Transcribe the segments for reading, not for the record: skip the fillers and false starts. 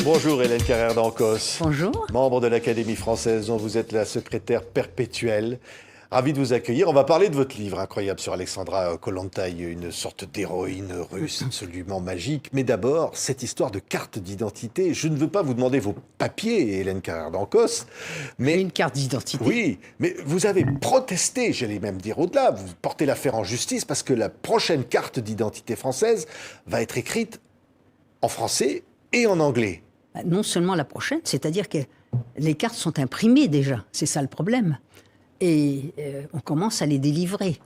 Bonjour Hélène Carrère d'Ancos. Bonjour. Membre de l'Académie française dont vous êtes la secrétaire perpétuelle. Ravi de vous accueillir. On va parler de votre livre incroyable sur Alexandra Kollontai, une sorte d'héroïne russe absolument magique. Mais d'abord, cette histoire de carte d'identité. Je ne veux pas vous demander vos papiers, Hélène Carrère d'Ancos, mais... Une carte d'identité. Oui, mais vous avez protesté, j'allais même dire au-delà. Vous portez l'affaire en justice parce que la prochaine carte d'identité française va être écrite en français et en anglais. Non seulement la prochaine, c'est-à-dire que les cartes sont imprimées déjà. C'est ça le problème. Et on commence à les délivrer.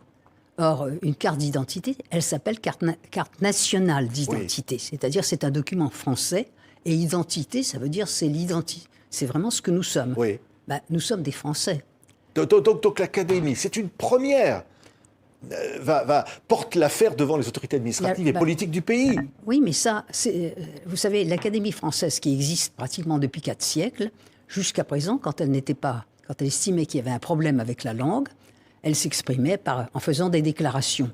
Or, une carte d'identité, elle s'appelle carte nationale d'identité. Oui. C'est-à-dire c'est un document français. Et identité, ça veut dire c'est l'identité. C'est vraiment ce que nous sommes. Oui. Nous sommes des Français. Donc l'Académie, c'est une première. Porte l'affaire devant les autorités administratives et politiques du pays. Oui, mais ça, vous savez, l'Académie française qui existe pratiquement depuis 4 siècles, jusqu'à présent, quand elle estimait qu'il y avait un problème avec la langue, elle s'exprimait en faisant des déclarations.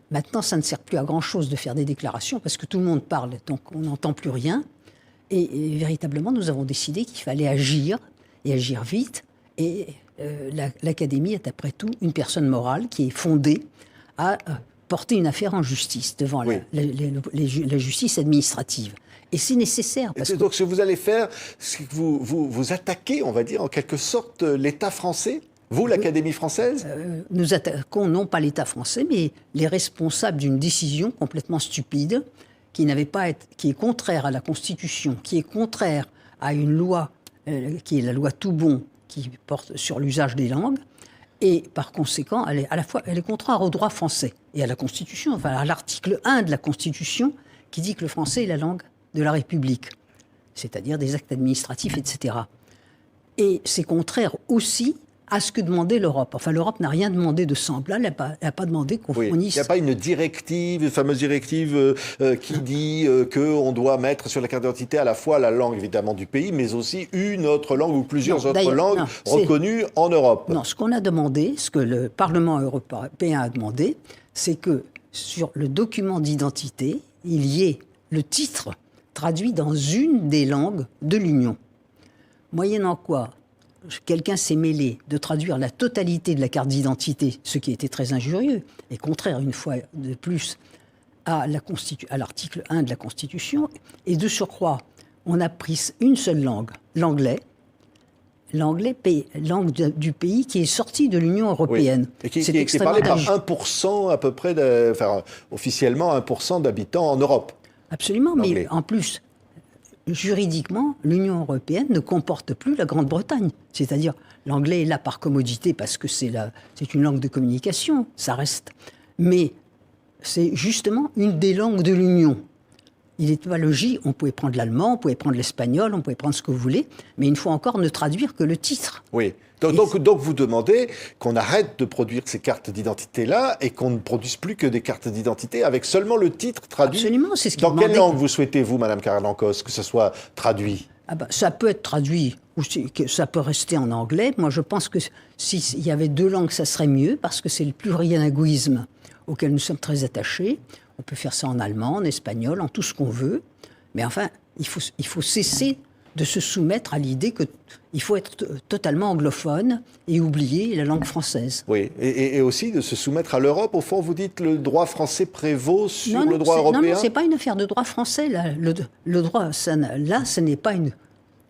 Maintenant, ça ne sert plus à grand-chose de faire des déclarations parce que tout le monde parle, donc on n'entend plus rien. Et véritablement, nous avons décidé qu'il fallait agir, et agir vite. Et l'Académie est après tout une personne morale qui est fondée à porter une affaire en justice devant la justice administrative. Et c'est nécessaire. Donc ce que vous allez faire, c'est que vous attaquez, on va dire, en quelque sorte, l'État français ? Vous, l'Académie française ? Nous attaquons non pas l'État français, mais les responsables d'une décision complètement stupide qui est contraire à la Constitution, qui est contraire à une loi qui est la loi Toubon, qui porte sur l'usage des langues, et par conséquent, elle est contraire au droit français et à la Constitution, enfin à l'article 1 de la Constitution, qui dit que le français est la langue de la République, c'est-à-dire des actes administratifs, etc. Et c'est contraire aussi à ce que demandait l'Europe. Enfin, l'Europe n'a rien demandé de semblable, elle n'a pas demandé qu'on fournisse... Il n'y a pas une directive, une fameuse directive qui dit qu'on doit mettre sur la carte d'identité à la fois la langue, évidemment, du pays, mais aussi une autre langue ou plusieurs autres langues reconnues en Europe. Non, ce qu'on a demandé, ce que le Parlement européen a demandé, c'est que sur le document d'identité, il y ait le titre traduit dans une des langues de l'Union. Moyennant quoi, quelqu'un s'est mêlé de traduire la totalité de la carte d'identité, ce qui était très injurieux, et contraire, une fois de plus, à l'article 1 de la Constitution. Et de surcroît, on a pris une seule langue, l'anglais, langue du pays qui est sorti de l'Union européenne. Oui. Et qui est parlé par 1% à peu près, officiellement 1% d'habitants en Europe. Absolument, mais en plus... Juridiquement, l'Union européenne ne comporte plus la Grande-Bretagne. C'est-à-dire, l'anglais est là par commodité parce que c'est une langue de communication, ça reste. Mais c'est justement une des langues de l'Union. Il n'est pas logique, on pouvait prendre l'allemand, on pouvait prendre l'espagnol, on pouvait prendre ce que vous voulez, mais une fois encore, ne traduire que le titre. Oui. Donc vous demandez qu'on arrête de produire ces cartes d'identité-là et qu'on ne produise plus que des cartes d'identité avec seulement le titre traduit. Absolument, c'est ce qui Dans quelle langue vous souhaitez, vous, Madame Carrère d'Ancos, que ce soit traduit ? Ça peut être traduit, ou ça peut rester en anglais. Moi, je pense que s'il y avait 2 langues, ça serait mieux, parce que c'est le plurilinguisme auquel nous sommes très attachés. On peut faire ça en allemand, en espagnol, en tout ce qu'on veut. Mais enfin, il faut cesser de se soumettre à l'idée qu'il faut être totalement anglophone et oublier la langue française. Oui, et aussi de se soumettre à l'Europe. Au fond, vous dites le droit français prévaut sur le droit européen ? Non, ce n'est pas une affaire de droit français. Là. Le droit, ce n'est pas une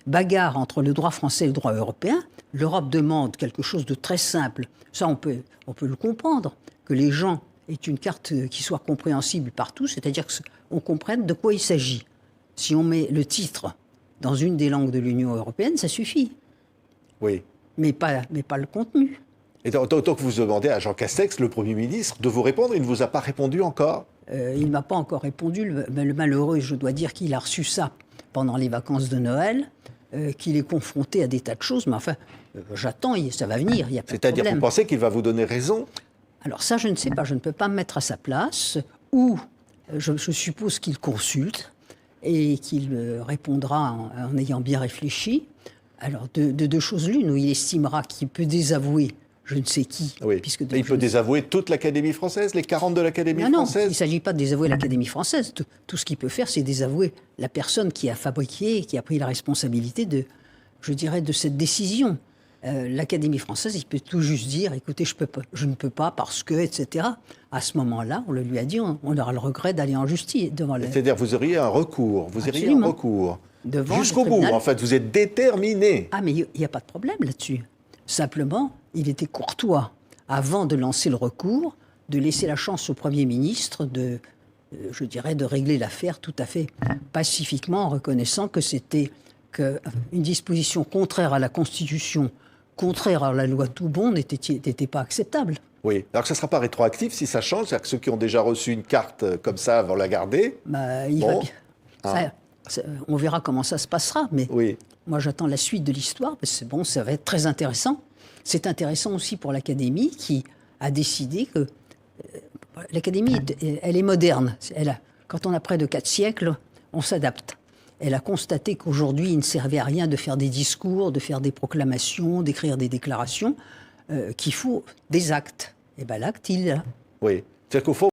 bagarre entre le droit français et le droit européen. L'Europe demande quelque chose de très simple. Ça, on peut le comprendre, que les gens aient une carte qui soit compréhensible partout, c'est-à-dire qu'on comprenne de quoi il s'agit. Si on met le titre dans une des langues de l'Union européenne, ça suffit. Oui. Mais pas le contenu. Et donc vous demandez à Jean Castex, le Premier ministre, de vous répondre. Il ne vous a pas répondu encore ? Il ne m'a pas encore répondu. Le malheureux, je dois dire qu'il a reçu ça pendant les vacances de Noël, qu'il est confronté à des tas de choses. Mais enfin, j'attends, ça va venir, il n'y a pas de problème. C'est-à-dire, vous pensez qu'il va vous donner raison ? Alors ça, je ne sais pas. Je ne peux pas me mettre à sa place. Ou je suppose qu'il consulte et qu'il répondra en ayant bien réfléchi. Alors, de 2 choses l'une, où il estimera qu'il peut désavouer je ne sais qui. Oui. Puisque Et il peut désavouer toute l'Académie française, les 40 de l'Académie française? Non, il ne s'agit pas de désavouer l'Académie française. Tout ce qu'il peut faire, c'est désavouer la personne qui a fabriqué, qui a pris la responsabilité de cette décision. L'Académie française, il peut tout juste dire, écoutez, je ne peux pas parce que, etc. À ce moment-là, on le lui a dit, on aura le regret d'aller en justice devant les... C'est-à-dire, vous auriez un recours, jusqu'au bout, en fait, vous êtes déterminé. Ah, mais il n'y a pas de problème là-dessus. Simplement, il était courtois, avant de lancer le recours, de laisser la chance au Premier ministre de régler l'affaire tout à fait pacifiquement, en reconnaissant que c'était une disposition contraire à la Constitution, contraire à la loi Toubon, n'était pas acceptable. Oui, alors que ça ne sera pas rétroactif si ça change, c'est-à-dire que ceux qui ont déjà reçu une carte comme ça vont la garder. Va bien. On verra comment ça se passera, mais moi j'attends la suite de l'histoire, parce que ça va être très intéressant. C'est intéressant aussi pour l'Académie qui a décidé que... L'Académie, elle est moderne. Quand on a près de 4 siècles, on s'adapte. Elle a constaté qu'aujourd'hui, il ne servait à rien de faire des discours, de faire des proclamations, d'écrire des déclarations, qu'il faut des actes. Et bien l'acte, il est là. Oui, c'est-à-dire qu'au fond,